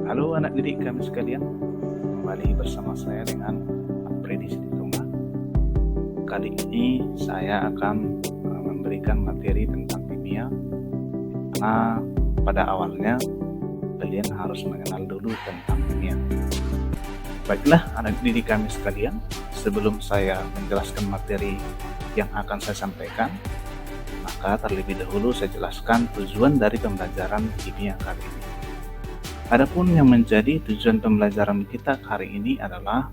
Halo anak didik kami sekalian, kembali bersama saya dengan Freddy Siditonga. Kali ini saya akan memberikan materi tentang kimia, karena pada awalnya kalian harus mengenal dulu tentang kimia. Baiklah anak didik kami sekalian, sebelum saya menjelaskan materi yang akan saya sampaikan, maka terlebih dahulu saya jelaskan tujuan dari pembelajaran kimia kali ini. Adapun yang menjadi tujuan pembelajaran kita hari ini adalah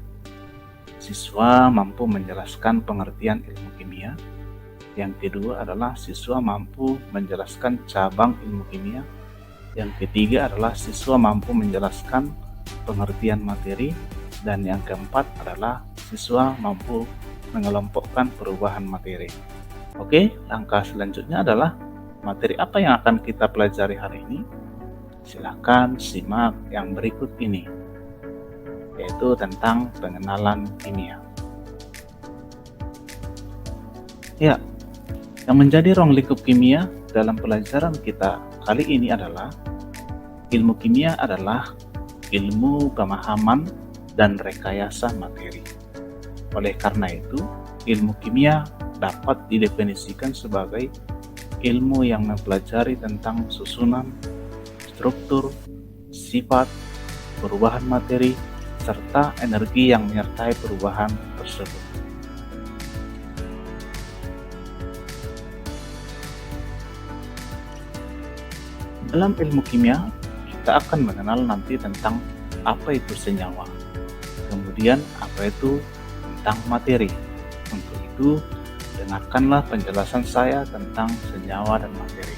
siswa mampu menjelaskan pengertian ilmu kimia. Yang kedua adalah siswa mampu menjelaskan cabang ilmu kimia. Yang ketiga adalah siswa mampu menjelaskan pengertian materi. Dan yang keempat adalah siswa mampu mengelompokkan perubahan materi. Oke, langkah selanjutnya adalah materi apa yang akan kita pelajari hari ini? Silakan simak yang berikut ini, yaitu tentang pengenalan kimia. Ya, yang menjadi ruang lingkup kimia dalam pelajaran kita kali ini adalah ilmu kimia adalah ilmu pemahaman dan rekayasa materi. Oleh karena itu, ilmu kimia dapat didefinisikan sebagai ilmu yang mempelajari tentang susunan, struktur, sifat, perubahan materi, serta energi yang menyertai perubahan tersebut. Dalam ilmu kimia, kita akan mengenal nanti tentang apa itu senyawa, kemudian apa itu tentang materi. Untuk itu, dengarkanlah penjelasan saya tentang senyawa dan materi.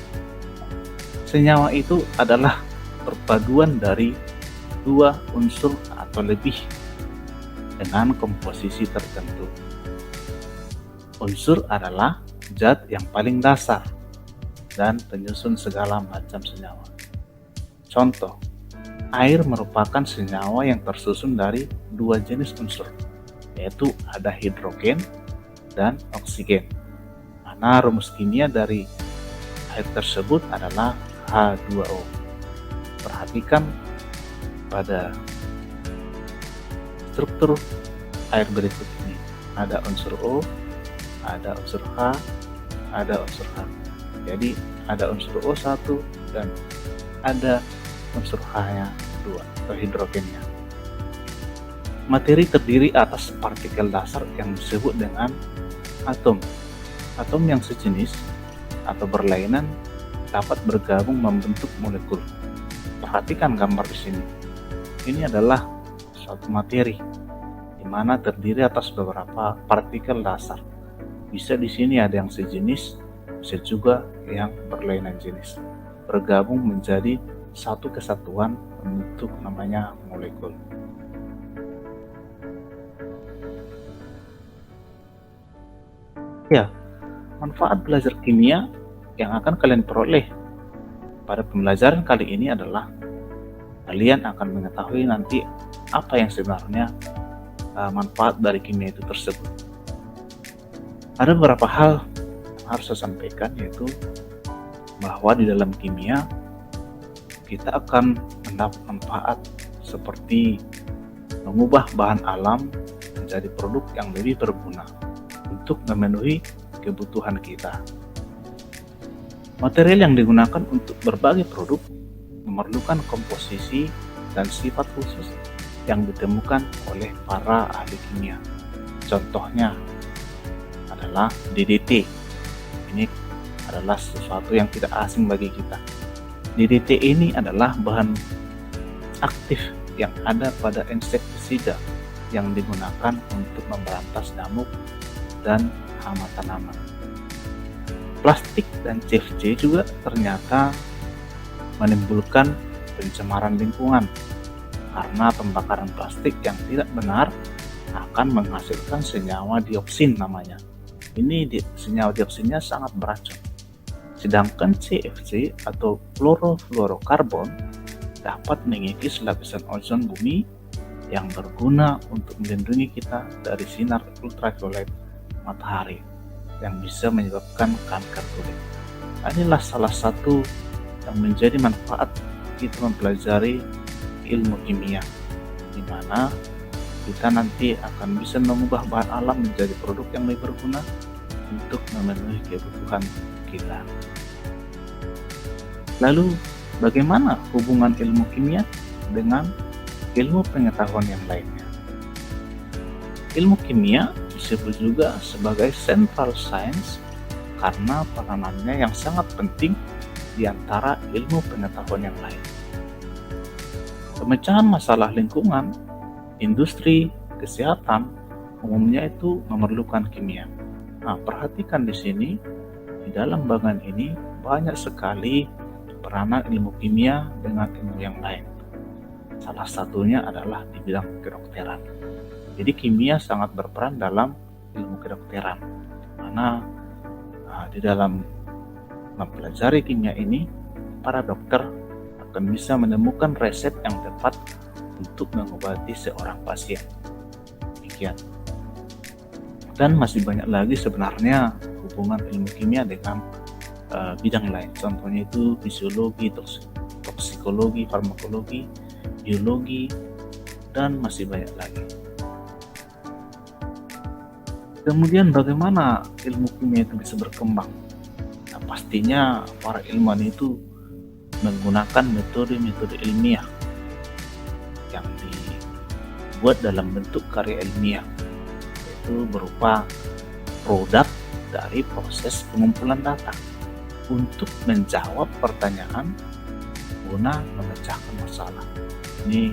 Senyawa itu adalah perpaduan dari dua unsur atau lebih dengan komposisi tertentu. Unsur adalah zat yang paling dasar dan penyusun segala macam senyawa. Contoh, air merupakan senyawa yang tersusun dari dua jenis unsur, yaitu ada hidrogen dan oksigen. Mana rumus kimia dari air tersebut adalah H2O. Perhatikan pada struktur air berikut ini. Ada unsur O, ada unsur H, ada unsur H. Jadi ada unsur O1 dan ada unsur H-nya 2 atau hidrogennya. Materi terdiri atas partikel dasar yang disebut dengan atom. Atom yang sejenis atau berlainan dapat bergabung membentuk molekul. Perhatikan gambar di sini. Ini adalah suatu materi di mana terdiri atas beberapa partikel dasar. Bisa di sini ada yang sejenis, bisa juga yang berlainan jenis. Bergabung menjadi satu kesatuan membentuk namanya molekul. Ya, manfaat belajar kimia yang akan kalian peroleh pada pembelajaran kali ini adalah kalian akan mengetahui nanti apa yang sebenarnya manfaat dari kimia itu tersebut. Ada beberapa hal yang harus saya sampaikan, yaitu bahwa di dalam kimia kita akan mendapat manfaat seperti mengubah bahan alam menjadi produk yang lebih berguna untuk memenuhi kebutuhan kita. Material yang digunakan untuk berbagai produk memerlukan komposisi dan sifat khusus yang ditemukan oleh para ahli kimia. Contohnya adalah DDT. Ini adalah sesuatu yang tidak asing bagi kita. DDT ini adalah bahan aktif yang ada pada insektisida yang digunakan untuk memberantas nyamuk dan hama tanaman. Plastik dan CFC juga ternyata menimbulkan pencemaran lingkungan karena pembakaran plastik yang tidak benar akan menghasilkan senyawa dioksin namanya. Ini senyawa dioksinnya sangat beracun. Sedangkan CFC atau klorofluorokarbon dapat mengikis lapisan ozon bumi yang berguna untuk melindungi kita dari sinar ultraviolet matahari yang bisa menyebabkan kanker kulit. Inilah salah satu yang menjadi manfaat kita mempelajari ilmu kimia, di mana kita nanti akan bisa mengubah bahan alam menjadi produk yang lebih berguna untuk memenuhi kebutuhan kita. Lalu, bagaimana hubungan ilmu kimia dengan ilmu pengetahuan yang lainnya? Ilmu kimia disebut juga sebagai central science karena peranannya yang sangat penting di antara ilmu pengetahuan yang lain. Pemecahan masalah lingkungan, industri, kesehatan, umumnya itu memerlukan kimia. Nah, perhatikan di sini, di dalam bagian ini banyak sekali peranan ilmu kimia dengan ilmu yang lain. Salah satunya adalah di bidang kedokteran. Jadi kimia sangat berperan dalam ilmu kedokteran, karena di dalam mempelajari kimia ini, para dokter akan bisa menemukan resep yang tepat untuk mengobati seorang pasien. Demikian. Dan masih banyak lagi sebenarnya hubungan ilmu kimia dengan bidang lain. Contohnya itu fisiologi, toksikologi, farmakologi, biologi, dan masih banyak lagi. Kemudian bagaimana ilmu kimia itu bisa berkembang? Nah, pastinya para ilmuwan itu menggunakan metode-metode ilmiah yang dibuat dalam bentuk karya ilmiah, yaitu berupa produk dari proses pengumpulan data untuk menjawab pertanyaan guna memecahkan masalah. Ini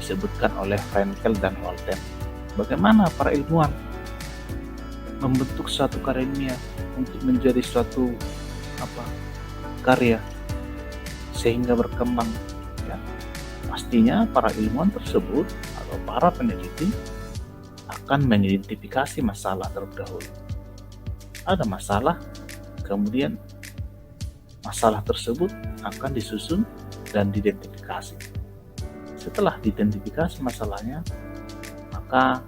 disebutkan oleh Frenkel dan Walton. Bagaimana para ilmuwan membentuk suatu karya ilmiah untuk menjadi suatu karya sehingga berkembang, ya. Pastinya para ilmuwan tersebut atau para peneliti akan mengidentifikasi masalah terlebih dahulu. Ada masalah, kemudian masalah tersebut akan disusun dan diidentifikasi. Setelah diidentifikasi masalahnya, maka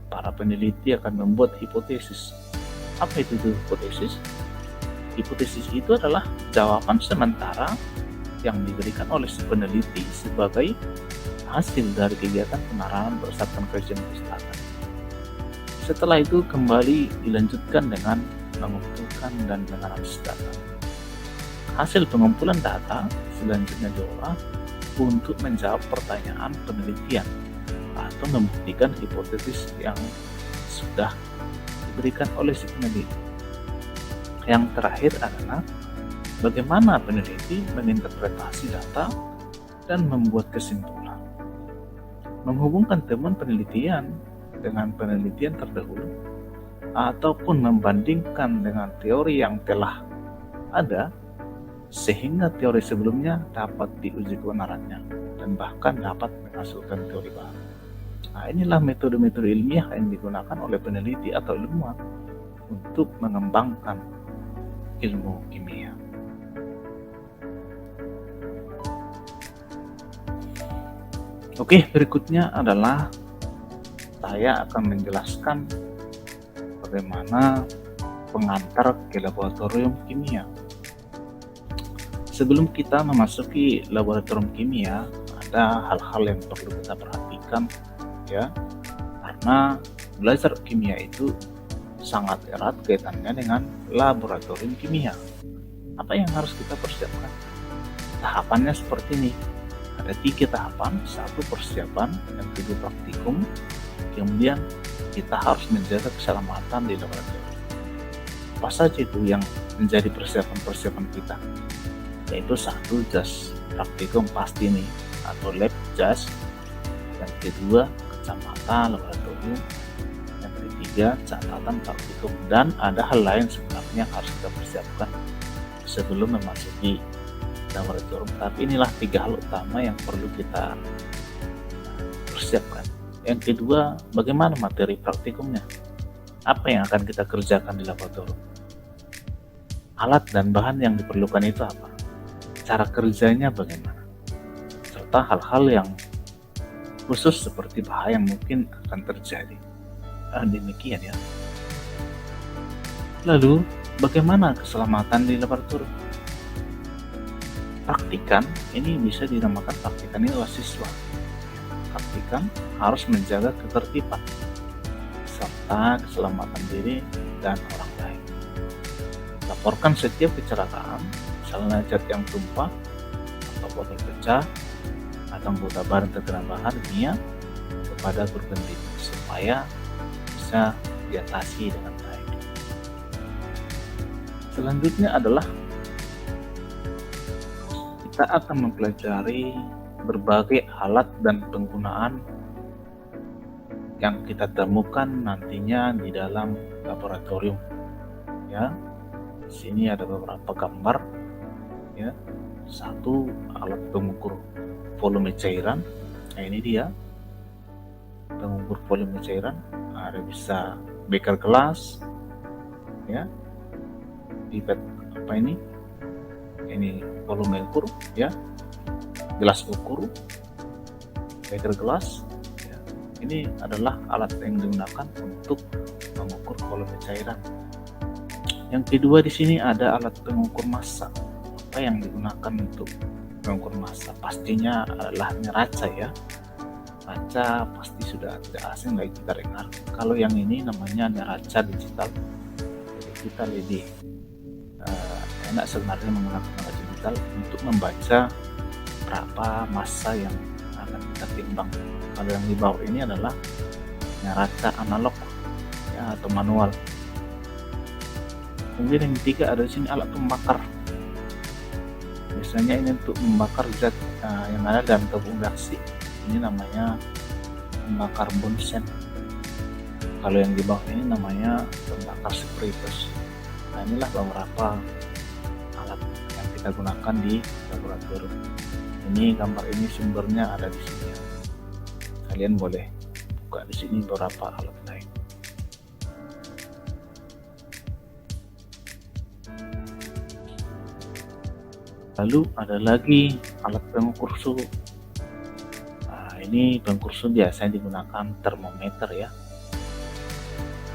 para peneliti akan membuat hipotesis. Apa itu hipotesis? Hipotesis itu adalah jawaban sementara yang diberikan oleh si peneliti sebagai hasil dari kegiatan penarahan berdasarkan kajian pustaka. Setelah itu kembali dilanjutkan dengan mengumpulkan dan menganalisis data. Hasil pengumpulan data selanjutnya diolah untuk menjawab pertanyaan penelitian atau membuktikan hipotesis yang sudah diberikan oleh si peneliti. Yang terakhir adalah bagaimana peneliti menginterpretasi data dan membuat kesimpulan. Menghubungkan temuan penelitian dengan penelitian terdahulu ataupun membandingkan dengan teori yang telah ada sehingga teori sebelumnya dapat diuji kebenarannya dan bahkan dapat menghasilkan teori baru. Nah, inilah metode-metode ilmiah yang digunakan oleh peneliti atau ilmuwan untuk mengembangkan ilmu kimia. Oke, berikutnya adalah saya akan menjelaskan bagaimana pengantar ke laboratorium kimia. Sebelum kita memasuki laboratorium kimia, ada hal-hal yang perlu kita perhatikan, ya, karena belajar kimia itu sangat erat kaitannya dengan laboratorium kimia. Apa yang harus kita persiapkan? Tahapannya seperti ini. Ada 3 tahapan. 1 persiapan, yang kedua praktikum, kemudian kita harus menjaga keselamatan di laboratorium. Apa saja itu yang menjadi persiapan-persiapan kita? Yaitu 1, jas praktikum pasti nih, atau lab jas. Yang kedua, kacamata laboratorium. Yang ketiga, catatan praktikum. Dan ada hal lain sebenarnya yang harus kita persiapkan sebelum memasuki laboratorium. Tapi inilah 3 hal utama yang perlu kita persiapkan. Yang kedua, bagaimana materi praktikumnya? Apa yang akan kita kerjakan di laboratorium? Alat dan bahan yang diperlukan itu apa? Cara kerjanya bagaimana? Serta hal-hal yang khusus seperti bahaya yang mungkin akan terjadi. Demikian ya. Lalu, bagaimana keselamatan di laboratorium? Praktikan ini bisa dinamakan praktikan ini adalah siswa. Praktikan harus menjaga ketertiban serta keselamatan diri dan orang lain. Laporkan setiap kecelakaan, misalnya cat yang tumpah atau botol pecah atau anggota badan terkena bahan kimia kepada berganti supaya bisa diatasi dengan baik. Selanjutnya adalah kita akan mempelajari berbagai alat dan penggunaan yang kita temukan nantinya di dalam laboratorium. Ya, di sini ada beberapa gambar. Ya, satu alat pengukur volume cairan. Nah, ini dia pengukur volume cairan. Ada bisa beker gelas, ya, pipet apa ini volume ukur, ya, gelas ukur, beker gelas. Ya. Ini adalah alat yang digunakan untuk mengukur volume cairan. Yang kedua di sini ada alat pengukur massa. Apa yang digunakan untuk mengukur massa? Pastinya adalah neraca, ya. Neraca pasti sudah tidak asing lagi kita dengar. Kalau yang ini namanya neraca digital. Jadi kita lebih enak sebenarnya menggunakan neraca digital untuk membaca berapa massa yang akan kita timbang. Kalau yang di bawah ini adalah neraca analog, ya, atau manual. Kemudian yang ketiga ada di sini alat pembakar. Biasanya ini untuk membakar zat yang ada dalam tabung reaksi. Ini namanya pembakar Bunsen. Kalau yang di bawah ini namanya pembakar spiritus. Nah, inilah beberapa alat yang kita gunakan di laboratorium. Ini gambar ini sumbernya ada di sini. Kalian boleh buka di sini beberapa alat lain. Lalu ada lagi alat pengukur suhu. Nah, ini pengukur suhu biasanya digunakan termometer, ya.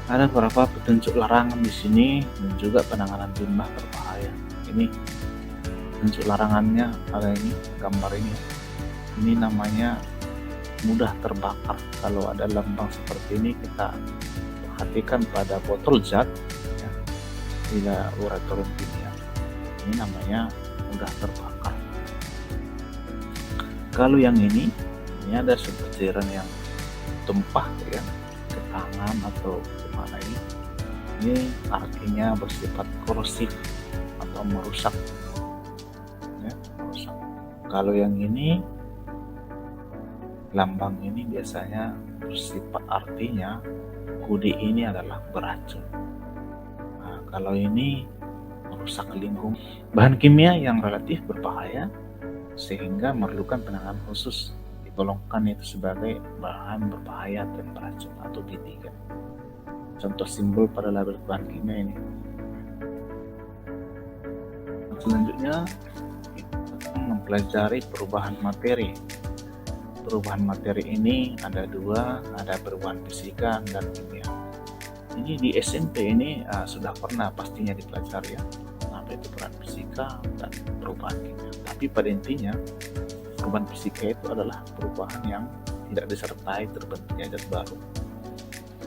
Ada beberapa petunjuk larangan di sini dan juga penanganan limbah berbahaya. Ini petunjuk larangannya ada ini gambar ini. Ini namanya mudah terbakar. Kalau ada lambang seperti ini kita perhatikan pada botol zat, ya, di laboratorium kimia. Ini namanya mudah terbakar. Kalau yang ini ada seperti cairan yang tumpah, ya, ke tangan atau kemana ini artinya bersifat korosif atau merusak, ya, merusak. Kalau yang ini lambang ini biasanya bersifat artinya kode ini adalah beracun. Nah, kalau ini merusak lingkungan, bahan kimia yang relatif berbahaya sehingga memerlukan penanganan khusus, digolongkan itu sebagai bahan berbahaya dan beracun atau B3. Contoh simbol pada label bahan kimia ini. Selanjutnya kita akan mempelajari perubahan materi. Perubahan materi ini ada dua, ada perubahan fisika dan kimia. Ini di SMP ini sudah pernah pastinya dipelajari, ya, apa itu perubahan fisika dan perubahan kimia. Tapi pada intinya perubahan fisika itu adalah perubahan yang tidak disertai terbentuknya zat baru.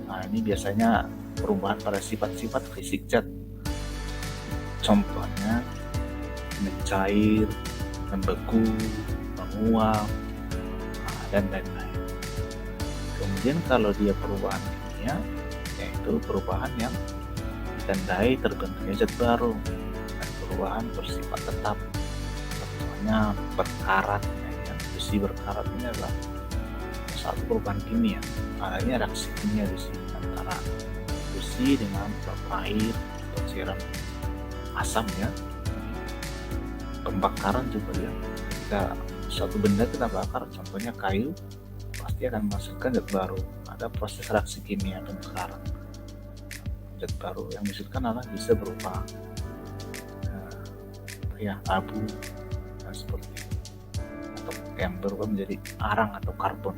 Nah, ini biasanya perubahan pada sifat-sifat fisik zat. Contohnya mencair, membeku, menguap, dan lain-lain. Kemudian kalau dia perubahan kimia, yaitu perubahan yang ditandai terbentuknya zat baru dan perubahan bersifat tetap. Contohnya berkarat, ya. Besi berkarat ini adalah satu perubahan kimia. Adanya reaksi kimia di sini antara besi dengan air atau cairan asam, ya. Pembakaran juga, ya. Ketika suatu benda kita bakar, contohnya kayu, pasti akan menghasilkan zat baru. Ada proses reaksi kimia pembakaran. Zat baru yang dihasilkan adalah bisa berupa abu, seperti itu, atau yang berubah menjadi arang atau karbon.